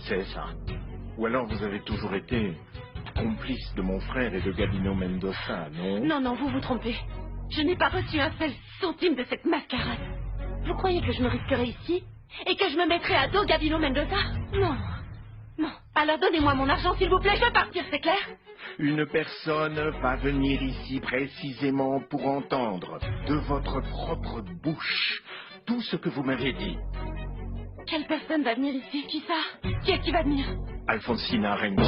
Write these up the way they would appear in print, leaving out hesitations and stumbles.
c'est ça? Ou alors vous avez toujours été complice de mon frère et de Gabino Mendoza, non? Non, non, vous vous trompez. Je n'ai pas reçu un seul centime de cette mascarade. Vous croyez que je me risquerais ici? Et que je me mettrais à dos Gabino Mendoza? Non. Non. Alors donnez-moi mon argent, s'il vous plaît, je vais partir, c'est clair? Une personne va venir ici précisément pour entendre de votre propre bouche tout ce que vous m'avez dit. Quelle personne va venir ici? Qui ça? Qui est-ce qui va venir? Alfonsina Rengo.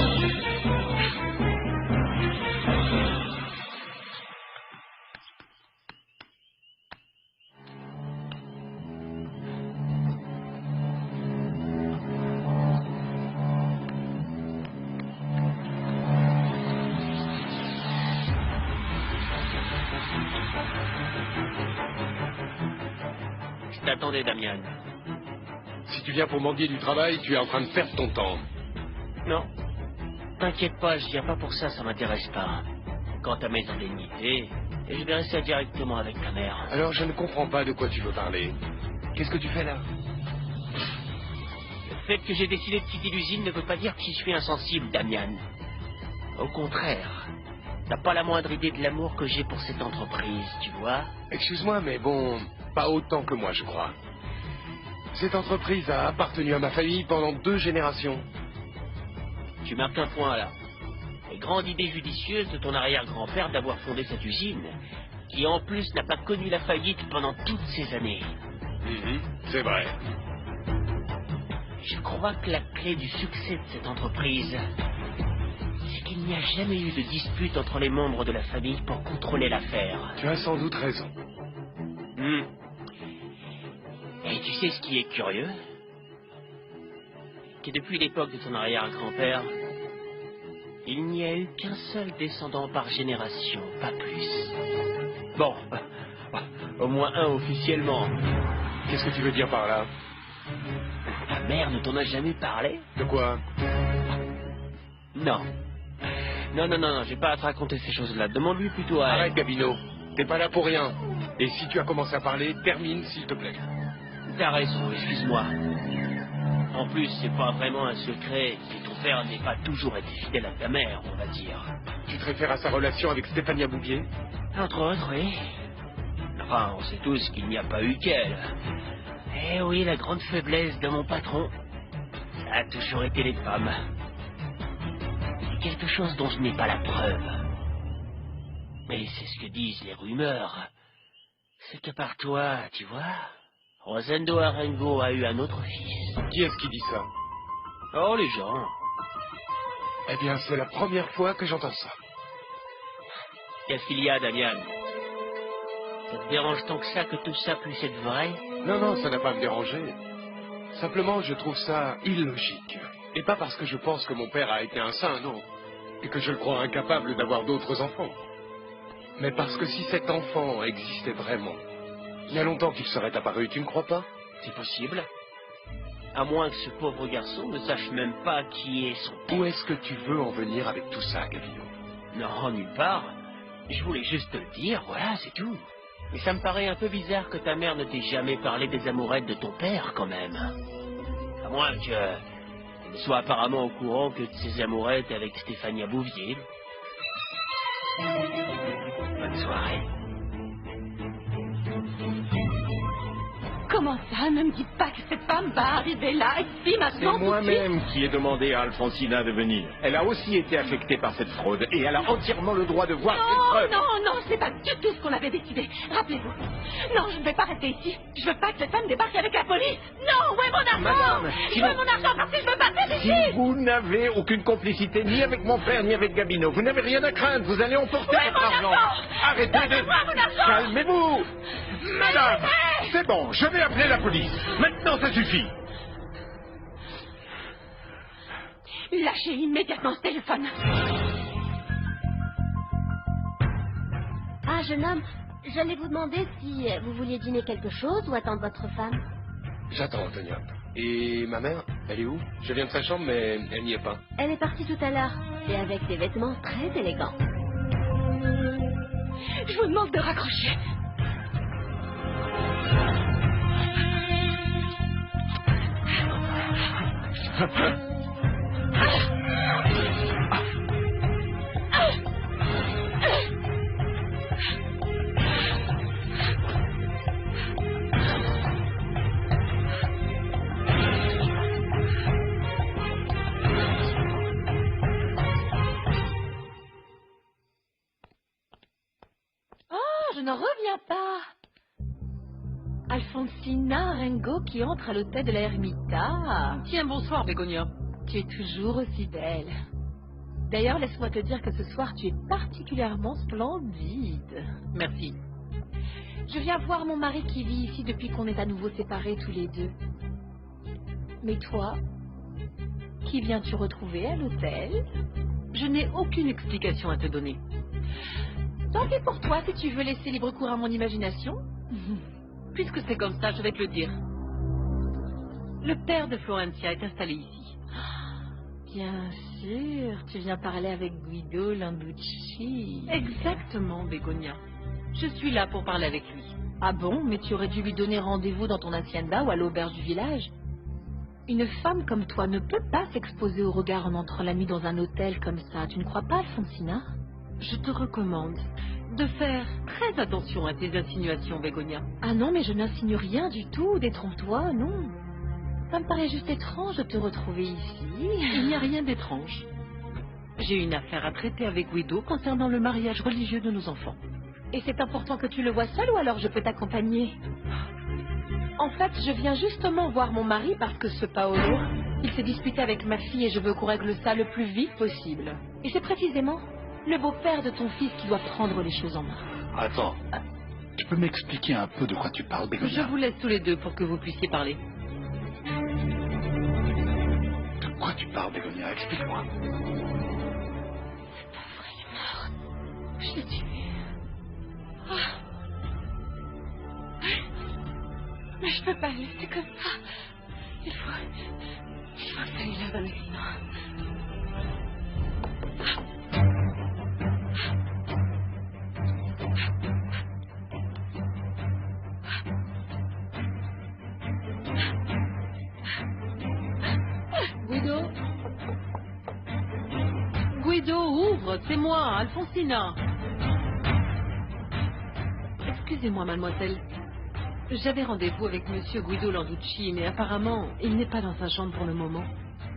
Je t'attendais, Damian. Si tu viens pour mendier du travail, tu es en train de perdre ton temps. Non. T'inquiète pas, je viens pas pour ça, ça m'intéresse pas. Quant à mes indemnités, je verrai ça directement avec ta mère. Alors je ne comprends pas de quoi tu veux parler. Qu'est-ce que tu fais là? Le fait que j'ai décidé de quitter l'usine ne veut pas dire que je suis insensible, Damian. Au contraire, t'as pas la moindre idée de l'amour que j'ai pour cette entreprise, tu vois? Excuse-moi, mais bon, pas autant que moi, je crois. Cette entreprise a appartenu à ma famille pendant 2 générations. Tu marques un point là. Et grande idée judicieuse de ton arrière-grand-père d'avoir fondé cette usine, qui en plus n'a pas connu la faillite pendant toutes ces années. C'est vrai. Je crois que la clé du succès de cette entreprise, c'est qu'il n'y a jamais eu de dispute entre les membres de la famille pour contrôler l'affaire. Tu as sans doute raison. Et tu sais ce qui est curieux? Que depuis l'époque de ton arrière-grand-père, il n'y a eu qu'un seul descendant par génération, pas plus. Bon, au moins un officiellement. Qu'est-ce que tu veux dire par là? Ta mère ne t'en a jamais parlé? De quoi? Non. Non, j'ai pas à te raconter ces choses-là. Demande-lui plutôt à elle. Arrête, Gabino. T'es pas là pour rien. Et si tu as commencé à parler, termine, s'il te plaît. T'as raison, excuse-moi. En plus, c'est pas vraiment un secret que ton père n'est pas toujours été fidèle à ta mère, on va dire. Tu te réfères à sa relation avec Stéphania Bouvier? Entre autres, oui. Enfin, on sait tous qu'il n'y a pas eu qu'elle. Eh oui, la grande faiblesse de mon patron, ça a toujours été les femmes. C'est quelque chose dont je n'ai pas la preuve. Mais c'est ce que disent les rumeurs. C'est que par toi, tu vois, Rosendo Arengo a eu un autre fils. Qui est-ce qui dit ça? Oh, les gens. Eh bien, c'est la première fois que j'entends ça. Qu'est-ce qu'il y a, Damian? Ça te dérange tant que ça que tout ça puisse être vrai? Non, ça n'a pas me déranger. Simplement, je trouve ça illogique. Et pas parce que je pense que mon père a été un saint, non. Et que je le crois incapable d'avoir d'autres enfants. Mais parce que si cet enfant existait vraiment, il y a longtemps qu'il serait apparu, tu ne crois pas? C'est possible. À moins que ce pauvre garçon ne sache même pas qui est son père. Où est-ce que tu veux en venir avec tout ça, Gabino? Non, nulle part. Je voulais juste te le dire, voilà, c'est tout. Mais ça me paraît un peu bizarre que ta mère ne t'ait jamais parlé des amourettes de ton père, quand même. À moins qu'elle soit apparemment au courant que de ses amourettes avec Stéphania Bouvier. Bonne soirée. Comment ça? Ne me dites pas que cette femme va arriver là, ici, C'est maintenant, tout de suite? moi-même qui ai demandé à Alfonsina de venir. Elle a aussi été affectée par cette fraude et elle a entièrement le droit de voir ses preuves. Non, c'est pas du tout ce qu'on avait décidé. Rappelez-vous. Non, je ne vais pas rester ici. Je veux pas que cette femme débarque avec la police. Non, où est mon argent? Madame, Je veux mon argent parce que je veux partir d'ici. Si vous n'avez aucune complicité ni avec mon frère ni avec Gabino, vous n'avez rien à craindre, vous allez emporter Où est votre mon argent. argent? Arrêtez de... Donnez-moi mon argent. Calmez-vous. Madame, Laissez. c'est bon, je vais appeler la police. Maintenant, ça suffit. Lâchez immédiatement ce téléphone. Ah, jeune homme, j'allais vous demander si vous vouliez dîner quelque chose ou attendre votre femme. J'attends, Antonia. Et ma mère, elle est où? Je viens de sa chambre, mais elle n'y est pas. Elle est partie tout à l'heure, et avec des vêtements très élégants. Je vous demande de raccrocher. je n'en reviens pas. Alfonsina Rengo qui entre à l'hôtel de la Ermita. Tiens, bonsoir, Bégonia. Tu es toujours aussi belle. D'ailleurs, laisse-moi te dire que ce soir, tu es particulièrement splendide. Merci. Je viens voir mon mari qui vit ici depuis qu'on est à nouveau séparés tous les deux. Mais toi, qui viens-tu retrouver à l'hôtel? Je n'ai aucune explication à te donner. Tant pis pour toi si tu veux laisser libre cours à mon imagination. Puisque c'est comme ça, je vais te le dire. Le père de Florencia est installé ici. Bien sûr, tu viens parler avec Guido Landucci. Exactement, Bégonia. Je suis là pour parler avec lui. Ah bon, mais tu aurais dû lui donner rendez-vous dans ton hacienda ou à l'auberge du village. Une femme comme toi ne peut pas s'exposer au regard en entrant la nuit dans un hôtel comme ça. Tu ne crois pas, Alfonsina? Je te recommande de faire très attention à tes insinuations, Bégonia. Ah non, mais je n'insinue rien du tout. Détrompe-toi, non. Ça me paraît juste étrange de te retrouver ici. Il n'y a rien d'étrange. J'ai une affaire à traiter avec Guido concernant le mariage religieux de nos enfants. Et c'est important que tu le vois seul ou alors je peux t'accompagner? En fait, je viens justement voir mon mari parce que ce Paolo, il s'est disputé avec ma fille et je veux qu'on règle ça le plus vite possible. Et c'est précisément le beau-père de ton fils qui doit prendre les choses en main. Attends, tu peux m'expliquer un peu de quoi tu parles, Bégonia? Je vous laisse tous les deux pour que vous puissiez parler. De quoi tu parles, Bégonia? Explique-moi. Ce pauvre, il est mort. Je l'ai tué. Ah. Mais je peux pas le laisser comme ça. Il faut que ça aille là, Valentino. Guido? Guido, ouvre, c'est moi, Alfonsina. Excusez-moi, mademoiselle. J'avais rendez-vous avec monsieur Guido Landucci, mais apparemment, il n'est pas dans sa chambre pour le moment.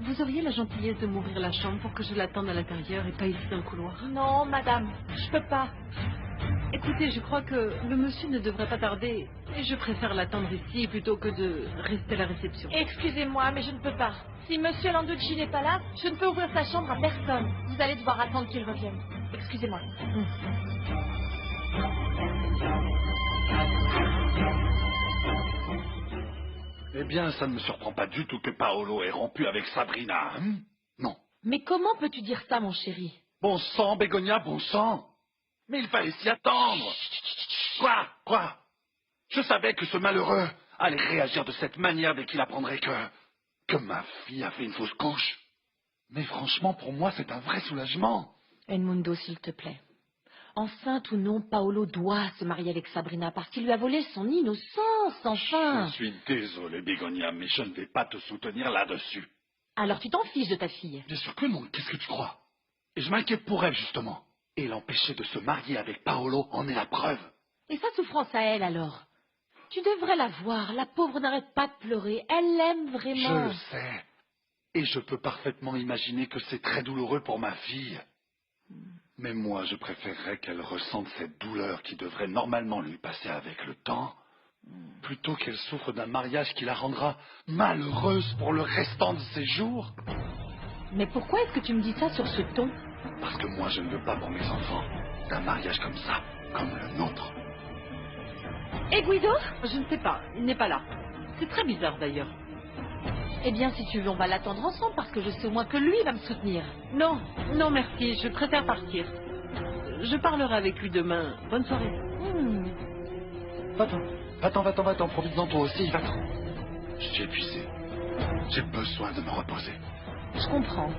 Vous auriez la gentillesse de m'ouvrir la chambre pour que je l'attende à l'intérieur et pas ici dans le couloir? Non, madame, je peux pas. Écoutez, je crois que le monsieur ne devrait pas tarder et je préfère l'attendre ici plutôt que de rester à la réception. Excusez-moi, mais je ne peux pas. Si monsieur Landucci n'est pas là, je ne peux ouvrir sa chambre à personne. Vous allez devoir attendre qu'il revienne. Excusez-moi. Eh bien, ça ne me surprend pas du tout que Paolo ait rompu avec Sabrina, hein? Non. Mais comment peux-tu dire ça, mon chéri? Bon sang, Bégonia, bon sang! Mais il fallait s'y attendre! Quoi? Je savais que ce malheureux allait réagir de cette manière dès qu'il apprendrait que ma fille a fait une fausse couche. Mais franchement, pour moi, c'est un vrai soulagement. Edmundo, s'il te plaît. Enceinte ou non, Paolo doit se marier avec Sabrina parce qu'il lui a volé son innocence, enfin. Je suis désolé, Bégonia, mais je ne vais pas te soutenir là-dessus. Alors tu t'en fiches de ta fille? Bien sûr que non, qu'est-ce que tu crois? Et je m'inquiète pour elle, justement. Et l'empêcher de se marier avec Paolo en est la preuve. Et sa souffrance à elle, alors? Tu devrais la voir, la pauvre n'arrête pas de pleurer, elle l'aime Je vraiment. le sais. Et je peux parfaitement imaginer que c'est très douloureux pour ma fille. Mais moi, je préférerais qu'elle ressente cette douleur qui devrait normalement lui passer avec le temps, plutôt qu'elle souffre d'un mariage qui la rendra malheureuse pour le restant de ses jours. Mais pourquoi est-ce que tu me dis ça sur ce ton? Parce que moi, je ne veux pas pour mes enfants d'un mariage comme ça, comme le nôtre. Et Guido? Je ne sais pas, il n'est pas là. C'est très bizarre d'ailleurs. Eh bien, si tu veux, on va l'attendre ensemble parce que je sais au moins que lui va me soutenir. Non, merci, je préfère partir. Je parlerai avec lui demain. Bonne soirée. Va-t'en, profite-en toi aussi, va-t'en. Je suis épuisé. J'ai besoin de me reposer. Je comprends.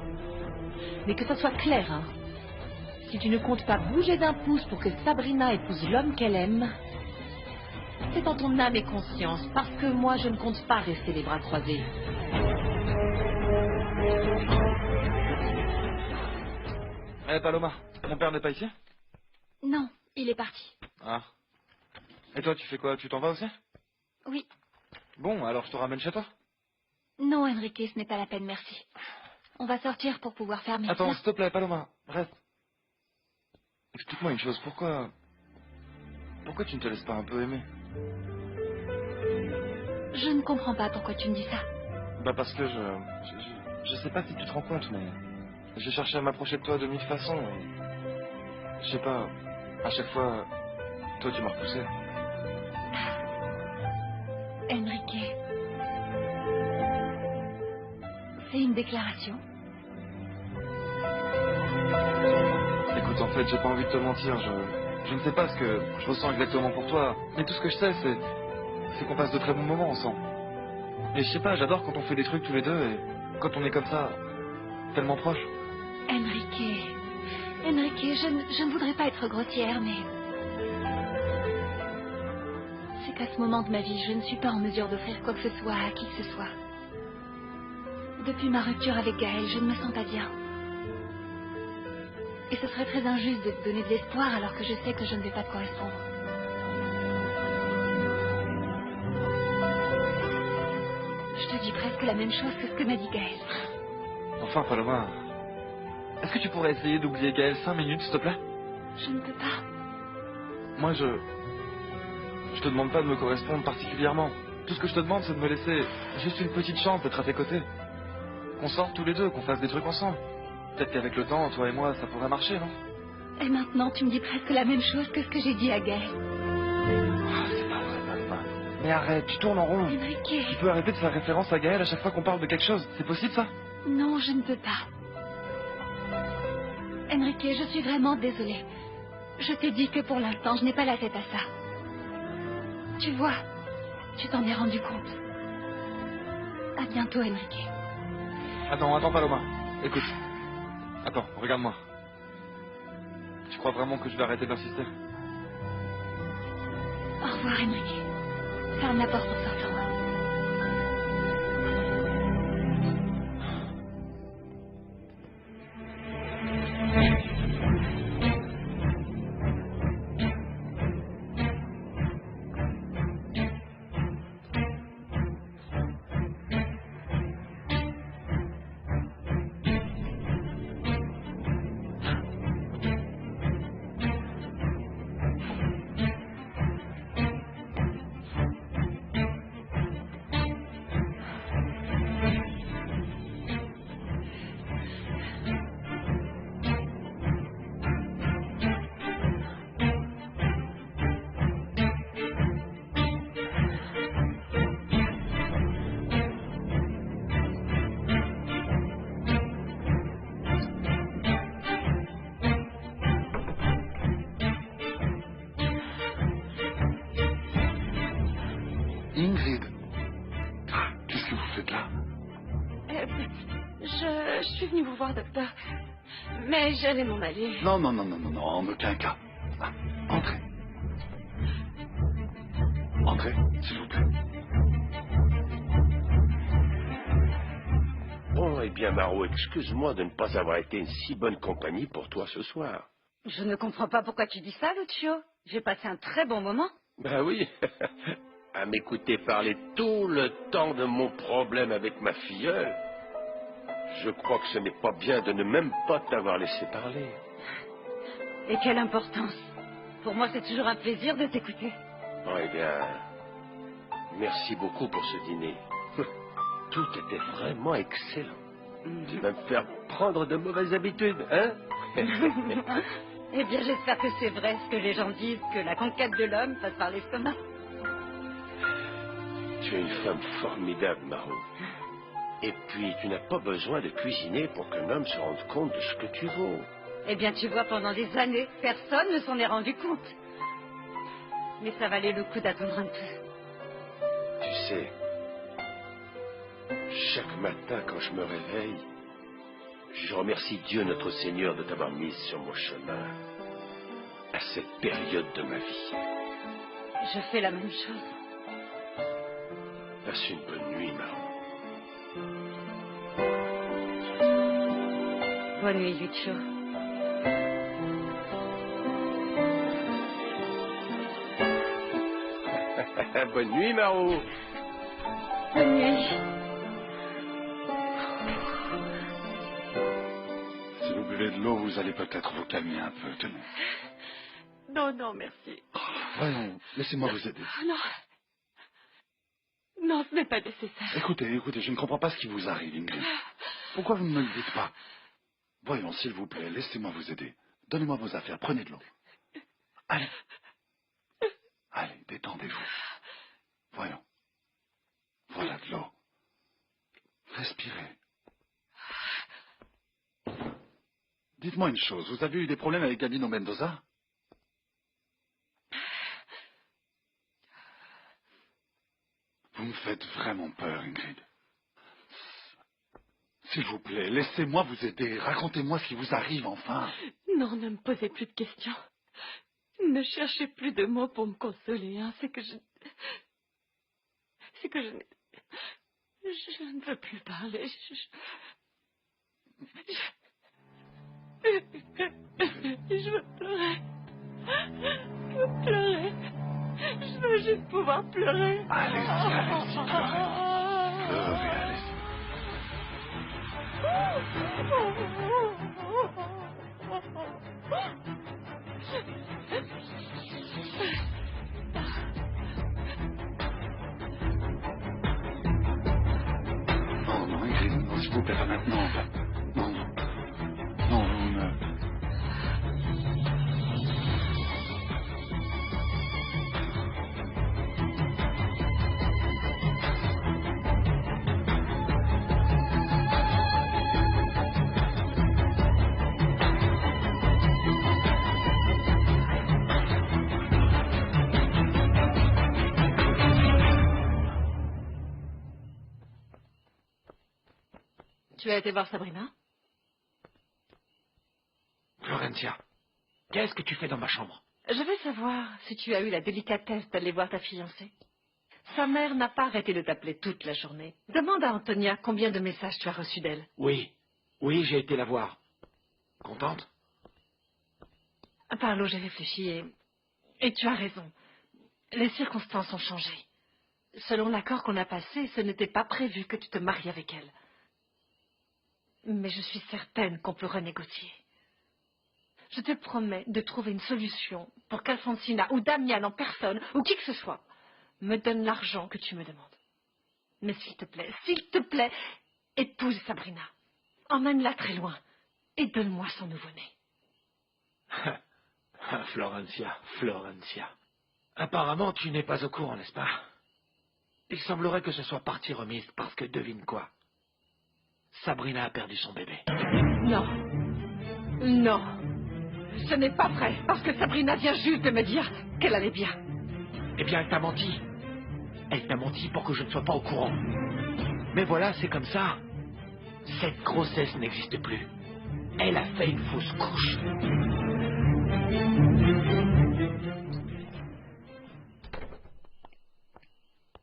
Mais que ça soit clair, hein. Si tu ne comptes pas bouger d'un pouce pour que Sabrina épouse l'homme qu'elle aime, c'est en ton âme et conscience, parce que moi, je ne compte pas rester les bras croisés. Paloma, mon père n'est pas ici? Non, il est parti. Ah. Et toi, tu fais quoi? Tu t'en vas aussi? Oui. Bon, alors je te ramène chez toi? Non, Enrique, ce n'est pas la peine, merci. On va sortir pour pouvoir fermer. Attends, s'il te plaît, Paloma, reste. Explique-moi une chose, pourquoi pourquoi tu ne te laisses pas un peu aimer? Je ne comprends pas pourquoi tu me dis ça. Bah parce que je sais pas si tu te rends compte, mais j'ai cherché à m'approcher de toi de mille façons. Et je sais pas, à chaque fois, toi tu m'as repoussé. Enrique. C'est une déclaration. Écoute, en fait, j'ai pas envie de te mentir, je ne sais pas ce que je ressens exactement pour toi, mais tout ce que je sais, c'est qu'on passe de très bons moments ensemble. Et je sais pas, j'adore quand on fait des trucs tous les deux, et quand on est comme ça, tellement proches. Enrique, je ne voudrais pas être grossière, mais... c'est qu'à ce moment de ma vie, je ne suis pas en mesure d'offrir quoi que ce soit à qui que ce soit. Depuis ma rupture avec Gaël, je ne me sens pas bien. Et ce serait très injuste de te donner de l'espoir alors que je sais que je ne vais pas te correspondre. Je te dis presque la même chose que ce que m'a dit Gaël. Enfin, Paloma, est-ce que tu pourrais essayer d'oublier Gaël 5 minutes, s'il te plaît? Je ne peux pas. Moi, je te demande pas de me correspondre particulièrement. Tout ce que je te demande, c'est de me laisser juste une petite chance d'être à tes côtés. Qu'on sorte tous les deux, qu'on fasse des trucs ensemble. Peut-être qu'avec le temps, toi et moi, ça pourrait marcher, non? Et maintenant, tu me dis presque la même chose que ce que j'ai dit à Gaël. Ah, c'est pas vrai, Paloma. Mais arrête, tu tournes en rond. Enrique. Tu peux arrêter de faire référence à Gaël à chaque fois qu'on parle de quelque chose. C'est possible, ça? Non, je ne peux pas. Enrique, je suis vraiment désolée. Je t'ai dit que pour l'instant, je n'ai pas la tête à ça. Tu vois, tu t'en es rendu compte. À bientôt, Enrique. Attends, Paloma. Écoute. Attends, regarde-moi. Tu crois vraiment que je vais arrêter d'insister? Au revoir, Enrique. Ferme la porte en sortant. Ingrid, qu'est-ce que vous faites là? Je suis venue vous voir, docteur. Mais j'allais m'en aller. Non, en aucun cas. Ah, entrez. Entrez, s'il vous plaît. Bon, eh bien, Maro, excuse-moi de ne pas avoir été une si bonne compagnie pour toi ce soir. Je ne comprends pas pourquoi tu dis ça, Lucio. J'ai passé un très bon moment. Ben oui, à m'écouter parler tout le temps de mon problème avec ma filleule. Je crois que ce n'est pas bien de ne même pas t'avoir laissé parler. Et quelle importance. Pour moi, c'est toujours un plaisir de t'écouter. Oh, eh bien, merci beaucoup pour ce dîner. Tout était vraiment excellent. Tu vas me faire prendre de mauvaises habitudes, hein? Eh bien, j'espère que c'est vrai ce que les gens disent, que la conquête de l'homme passe par l'estomac. Tu es une femme formidable, Maro. Et puis, tu n'as pas besoin de cuisiner pour qu'un homme se rende compte de ce que tu vaux. Eh bien, tu vois, pendant des années, personne ne s'en est rendu compte. Mais ça valait le coup d'attendre un peu. Tu sais, chaque matin quand je me réveille, je remercie Dieu notre Seigneur de t'avoir mise sur mon chemin à cette période de ma vie. Je fais la même chose. Passe une bonne nuit, Maro. Bonne nuit, Lucio. Bonne nuit, Maro. Bonne nuit. Si vous buvez de l'eau, vous allez peut-être vous calmer un peu. Tenez. Non, merci. Oh, Voyons, laissez-moi vous aider. Non. Non, ce n'est pas nécessaire. Écoutez, je ne comprends pas ce qui vous arrive, Ingrid. Pourquoi vous ne me le dites pas? Voyons, s'il vous plaît, laissez-moi vous aider. Donnez-moi vos affaires, prenez de l'eau. Allez. Allez, détendez-vous. Voyons. Voilà de l'eau. Respirez. Dites-moi une chose, vous avez eu des problèmes avec Gabino Mendoza? Vous me faites vraiment peur, Ingrid. S'il vous plaît, laissez-moi vous aider. Racontez-moi ce qui vous arrive, enfin. Non, ne me posez plus de questions. Ne cherchez plus de mots pour me consoler, hein. C'est que je ne veux plus parler. Je veux pleurer. Je veux pleurer. Je veux juste pouvoir pleurer. Allez-y, pleurez. Pleurez, allez-y. Non, non, Ingrid, non, s'il vous plaît, pas maintenant. Non, non. Non, non, Tu as été voir Sabrina? Florencia, qu'est-ce que tu fais dans ma chambre? Je veux savoir si tu as eu la délicatesse d'aller voir ta fiancée. Sa mère n'a pas arrêté de t'appeler toute la journée. Demande à Antonia combien de messages tu as reçus d'elle. Oui, j'ai été la voir. Contente? Parlo, j'ai réfléchi et tu as raison. Les circonstances ont changé. Selon l'accord qu'on a passé, ce n'était pas prévu que tu te maries avec elle. Mais je suis certaine qu'on peut renégocier. Je te promets de trouver une solution pour qu'Alfonsina ou Damian en personne, ou qui que ce soit, me donne l'argent que tu me demandes. Mais s'il te plaît, épouse Sabrina. Emmène-la très loin et donne-moi son nouveau-né. Florencia. Apparemment, tu n'es pas au courant, n'est-ce pas? Il semblerait que ce soit partie remise parce que, devine quoi? Sabrina a perdu son bébé. Non. Ce n'est pas vrai, parce que Sabrina vient juste de me dire qu'elle allait bien. Eh bien, elle t'a menti. Elle t'a menti pour que je ne sois pas au courant. Mais voilà, c'est comme ça. Cette grossesse n'existe plus. Elle a fait une fausse couche.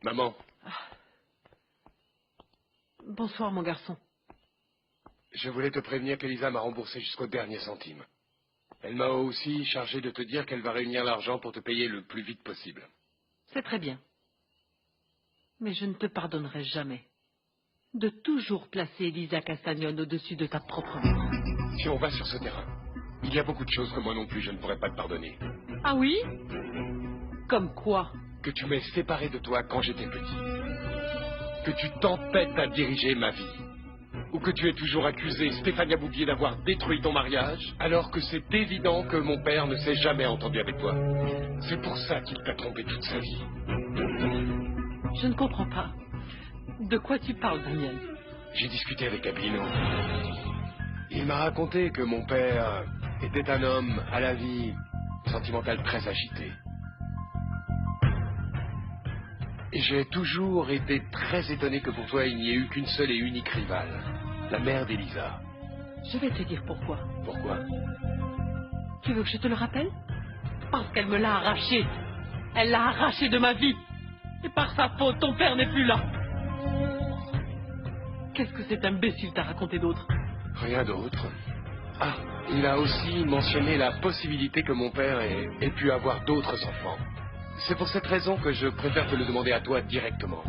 Maman. Bonsoir, mon garçon. Je voulais te prévenir qu'Elisa m'a remboursé jusqu'au dernier centime. Elle m'a aussi chargé de te dire qu'elle va réunir l'argent pour te payer le plus vite possible. C'est très bien. Mais je ne te pardonnerai jamais de toujours placer Elisa Castagnone au-dessus de ta propre mère. Si on va sur ce terrain, il y a beaucoup de choses que moi non plus je ne pourrais pas te pardonner. Ah oui? Comme quoi? Que tu m'aies séparé de toi quand j'étais petit. Que tu t'empêtes à diriger ma vie. Ou que tu aies toujours accusé Stéphania Bouvier d'avoir détruit ton mariage, alors que c'est évident que mon père ne s'est jamais entendu avec toi. C'est pour ça qu'il t'a trompé toute sa vie. Je ne comprends pas. De quoi tu parles, Daniel? J'ai discuté avec Abino. Il m'a raconté que mon père était un homme à la vie sentimentale très agitée. Et j'ai toujours été très étonné que pour toi il n'y ait eu qu'une seule et unique rivale, la mère d'Elisa. Je vais te dire pourquoi. Pourquoi? Tu veux que je te le rappelle? Parce qu'elle me l'a arraché. Elle l'a arraché de ma vie. Et par sa faute, ton père n'est plus là. Qu'est-ce que cet imbécile t'a raconté d'autre? Rien d'autre. Ah, il a aussi mentionné la possibilité que mon père ait pu avoir d'autres enfants. C'est pour cette raison que je préfère te le demander à toi directement.